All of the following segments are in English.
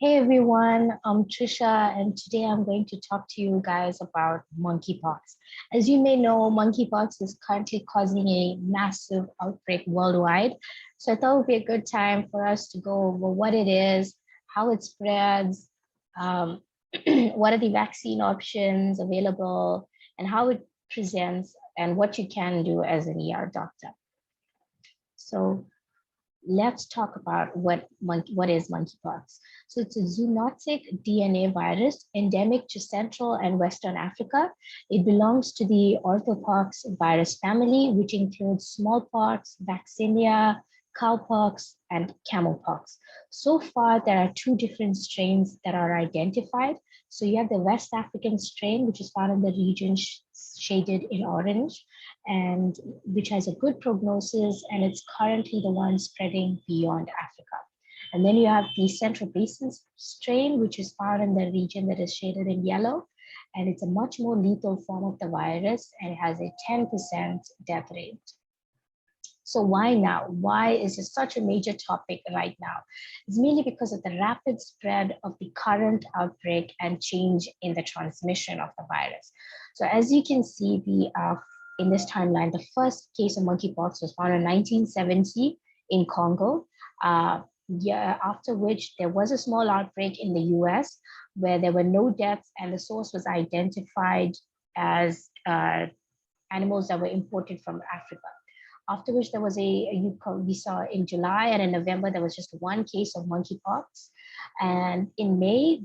Hey everyone, I'm Trisha, and today I'm going to talk to you guys about monkeypox. As you may know, monkeypox is currently causing a massive outbreak worldwide. So I thought it would be a good time for us to go over what it is, how it spreads, um, what are the vaccine options available, and how it presents, and what you can do as an ER doctor. So let's talk about what is monkeypox. So it's a zoonotic DNA virus endemic to Central and Western Africa. It belongs to the orthopox virus family, which includes smallpox, vaccinia, cowpox, and camelpox. So far, there are two different strains that are identified. So you have the West African strain, which is found in the region shaded in orange, and which has a good prognosis, and it's currently the one spreading beyond Africa. And then you have the Central Basin strain, which is found in the region that is shaded in yellow, and it's a much more lethal form of the virus, and it has a 10% death rate. So why now? Why is this such a major topic right now? It's mainly because of the rapid spread of the current outbreak and change in the transmission of the virus. So as you can see, in this timeline, the first case of monkeypox was found in 1970 in Congo. After which there was a small outbreak in the US where there were no deaths, and the source was identified as animals that were imported from Africa. After which there was we saw in July, and in November, there was just one case of monkeypox. And in May,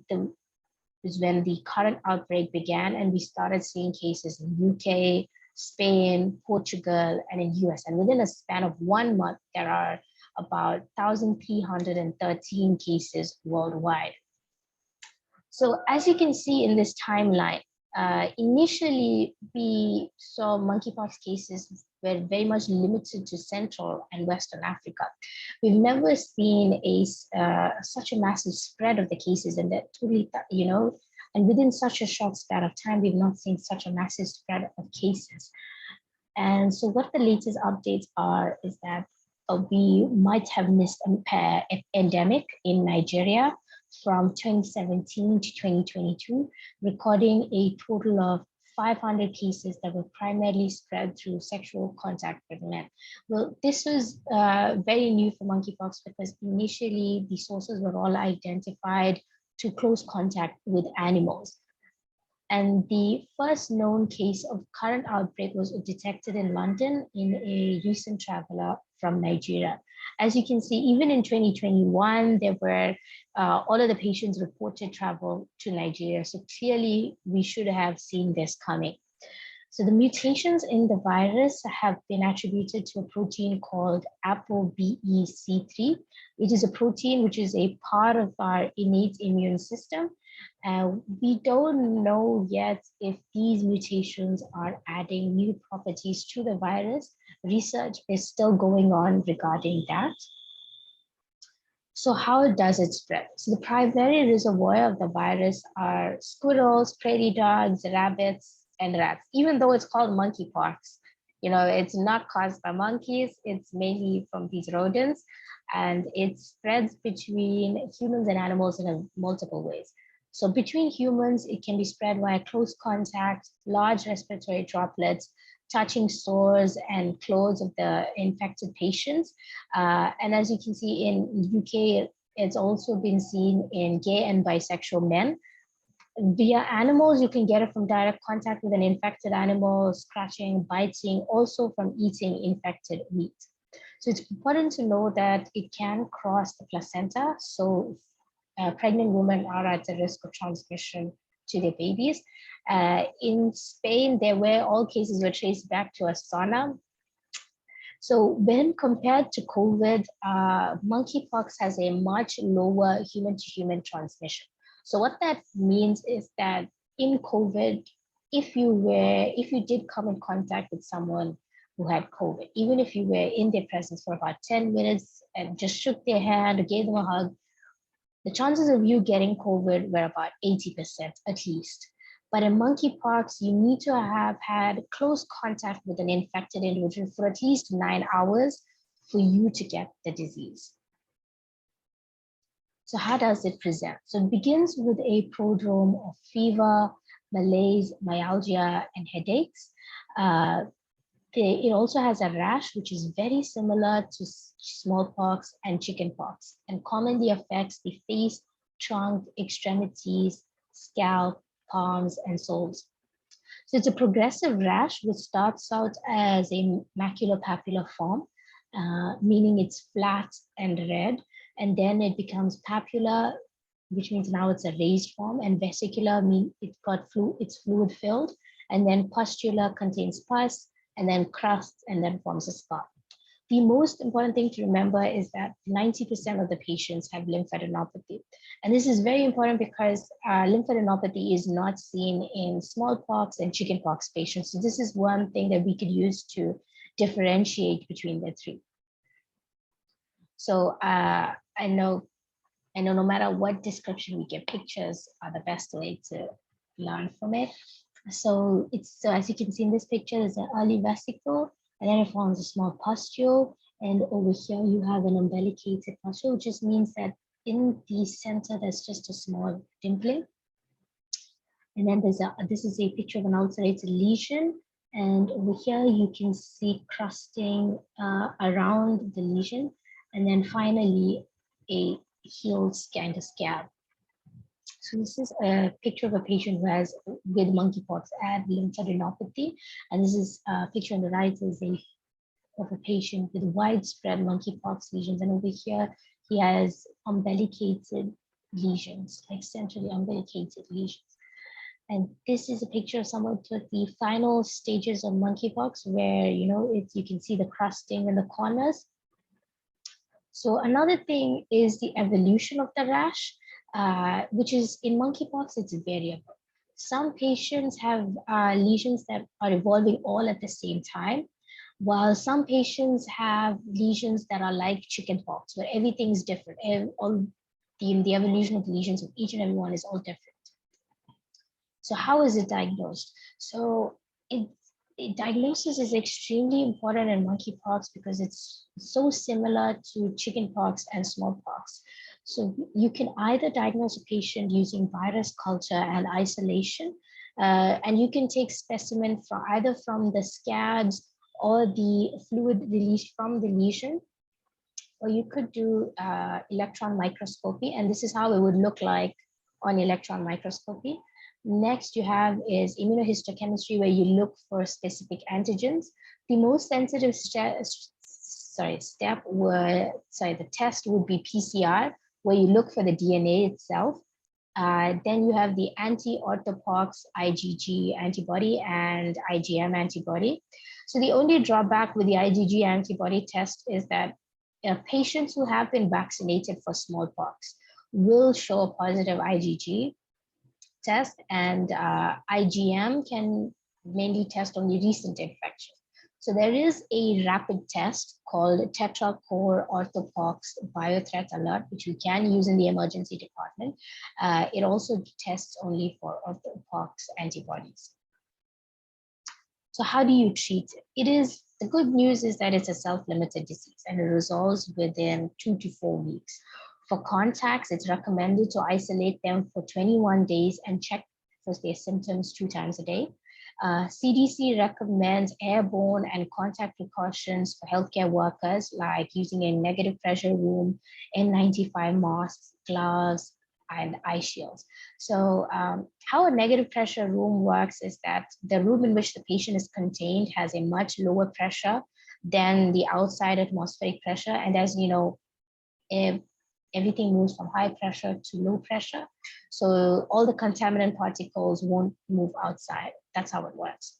is when the current outbreak began, and we started seeing cases in UK, Spain, Portugal, and in US. And within a span of 1 month, there are about 1,313 cases worldwide. So as you can see in this timeline, initially we saw monkeypox cases were very much limited to Central and Western Africa. We've never seen such a massive spread of the cases, and that totally, and within such a short span of time, we've not seen such a massive spread of cases. And so what the latest updates are is that we might have missed an endemic in Nigeria from 2017 to 2022, recording a total of 500 cases that were primarily spread through sexual contact with men. Well, this was very new for monkeypox because initially the sources were all identified to close contact with animals. And the first known case of current outbreak was detected in London in a recent traveler from Nigeria. As you can see, even in 2021, there were all of the patients reported travel to Nigeria. So clearly, we should have seen this coming. So the mutations in the virus have been attributed to a protein called ApoBEC3, which is a protein which is a part of our innate immune system. We don't know yet if these mutations are adding new properties to the virus. Research is still going on regarding that. So how does it spread? So the primary reservoir of the virus are squirrels, prairie dogs, rabbits, and rats. Even though it's called monkeypox, it's not caused by monkeys, it's mainly from these rodents, and it spreads between humans and animals in multiple ways. So between humans, it can be spread via close contact, large respiratory droplets, touching sores and clothes of the infected patients. And as you can see in UK, it's also been seen in gay and bisexual men. Via animals, you can get it from direct contact with an infected animal, scratching, biting, also from eating infected meat. So it's important to know that it can cross the placenta. So pregnant women are at the risk of transmission to their babies. In Spain, all cases were traced back to a sauna. So when compared to COVID, monkeypox has a much lower human-to-human transmission. So what that means is that in COVID, if you did come in contact with someone who had COVID, even if you were in their presence for about 10 minutes and just shook their hand or gave them a hug, the chances of you getting COVID were about 80% at least. But in monkeypox, you need to have had close contact with an infected individual for at least 9 hours for you to get the disease. So how does it present? So it begins with a prodrome of fever, malaise, myalgia, and headaches. It also has a rash, which is very similar to smallpox and chickenpox, and commonly affects the face, trunk, extremities, scalp, palms, and soles. So it's a progressive rash which starts out as a maculopapular form, meaning it's flat and red, and then it becomes papular, which means now it's a raised form, and vesicular means it's fluid filled, and then pustular contains pus, and then crust, and then forms a scar. The most important thing to remember is that 90% of the patients have lymphadenopathy. And this is very important because lymphadenopathy is not seen in smallpox and chickenpox patients. So this is one thing that we could use to differentiate between the three. So I know no matter what description we give, pictures are the best way to learn from it. So as you can see in this picture, there's an early vesicle, and then it forms a small pustule. And over here you have an umbilicated pustule, which just means that in the center there's just a small dimpling. And then this is a picture of an ulcerated lesion. And over here you can see crusting around the lesion. And then finally a healed kind of scab. So this is a picture of a patient who has with monkeypox and lymphadenopathy, and this is a picture on the right is of a patient with widespread monkeypox lesions, and over here he has umbilicated lesions, like centrally umbilicated lesions. And this is a picture of someone with the final stages of monkeypox, where you can see the crusting in the corners. So another thing is the evolution of the rash, which is in monkeypox, it's variable. Some patients have lesions that are evolving all at the same time, while some patients have lesions that are like chickenpox, where everything is different. The evolution of the lesions of each and every one is all different. So how is it diagnosed? So diagnosis is extremely important in monkeypox because it's so similar to chickenpox and smallpox. So you can either diagnose a patient using virus culture and isolation, and you can take specimen from either from the scabs or the fluid released from the lesion, or you could do electron microscopy, and this is how it would look like on electron microscopy. Next you have is immunohistochemistry, where you look for specific antigens. The most sensitive the test would be PCR, where you look for the DNA itself. Then you have the anti-orthopox IgG antibody and IgM antibody. So the only drawback with the IgG antibody test is that patients who have been vaccinated for smallpox will show a positive IgG test, and IgM can mainly test only recent infection. So there is a rapid test called tetracore orthopox biothreat alert, which we can use in the emergency department. It also tests only for orthopox antibodies. So how do you treat it? The good news is that it's a self-limited disease and it resolves within 2 to 4 weeks. For contacts, it's recommended to isolate them for 21 days and check for their symptoms 2 times a day. CDC recommends airborne and contact precautions for healthcare workers, like using a negative pressure room, N95 masks, gloves, and eye shields. So how a negative pressure room works is that the room in which the patient is contained has a much lower pressure than the outside atmospheric pressure. And as you know, everything moves from high pressure to low pressure. So all the contaminant particles won't move outside. That's how it works.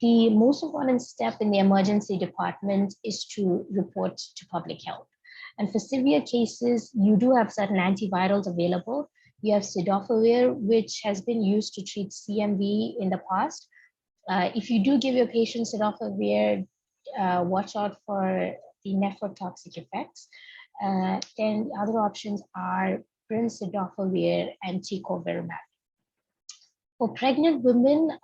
The most important step in the emergency department is to report to public health. And for severe cases, you do have certain antivirals available. You have cidofovir, which has been used to treat CMV in the past. If you do give your patient cidofovir, watch out for the nephrotoxic effects. Then other options are brimcidofovir and tecovirimat. For pregnant women,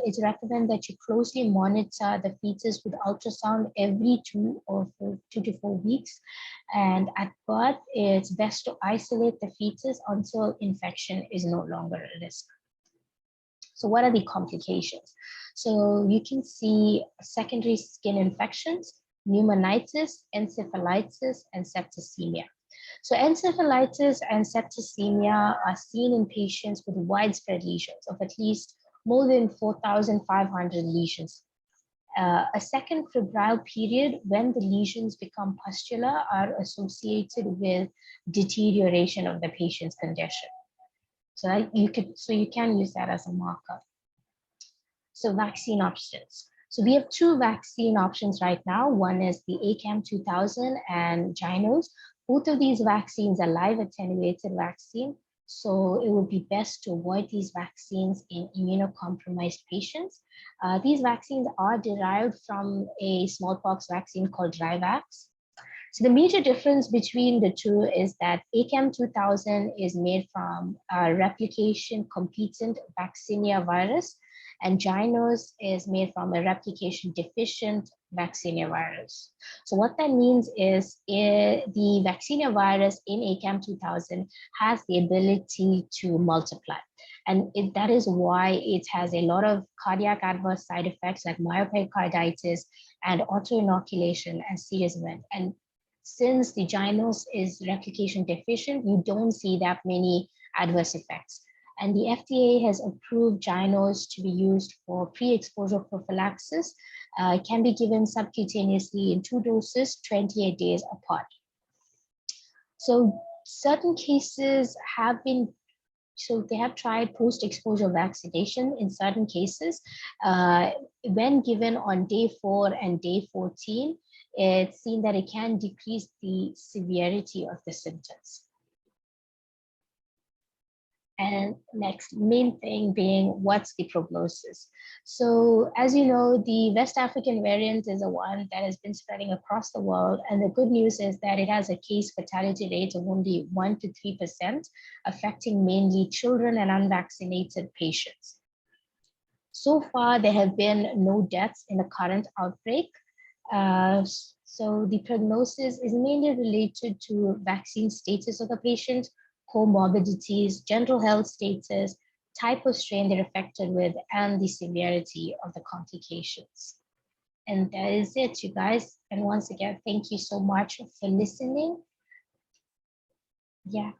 it's recommended that you closely monitor the fetus with ultrasound every 2 to 4 weeks. And at birth, it's best to isolate the fetus until infection is no longer a risk. So what are the complications? So you can see secondary skin infections, pneumonitis, encephalitis, and septicemia. So encephalitis and septicemia are seen in patients with widespread lesions of at least more than 4,500 lesions. A second febrile period when the lesions become pustular are associated with deterioration of the patient's condition. So you can use that as a marker. So vaccine options. So we have two vaccine options right now. One is the ACAM2000 and Gynos. Both of these vaccines are live attenuated vaccine. So it would be best to avoid these vaccines in immunocompromised patients. These vaccines are derived from a smallpox vaccine called Rivax. So the major difference between the two is that ACAM2000 is made from a replication competent vaccinia virus, and Gynos is made from a replication deficient vaccinia virus. So what that means is the vaccinia virus in ACAM2000 has the ability to multiply. And that is why it has a lot of cardiac adverse side effects like myopercarditis and autoinoculation and serious event. And since the Gynos is replication deficient, you don't see that many adverse effects. And the FDA has approved Gynos to be used for pre-exposure prophylaxis. It can be given subcutaneously in 2 doses, 28 days apart. So certain cases have been, so they have tried post-exposure vaccination in certain cases. When given on day 4 and day 14, it's seen that it can decrease the severity of the symptoms. And next, main thing being, what's the prognosis? So as you know, the West African variant is the one that has been spreading across the world. And the good news is that it has a case fatality rate of only 1 to 3%, affecting mainly children and unvaccinated patients. So far, there have been no deaths in the current outbreak. So the prognosis is mainly related to vaccine status of the patient, comorbidities, general health status, type of strain they're affected with, and the severity of the complications. And that is it, you guys. And once again, thank you so much for listening. Yeah.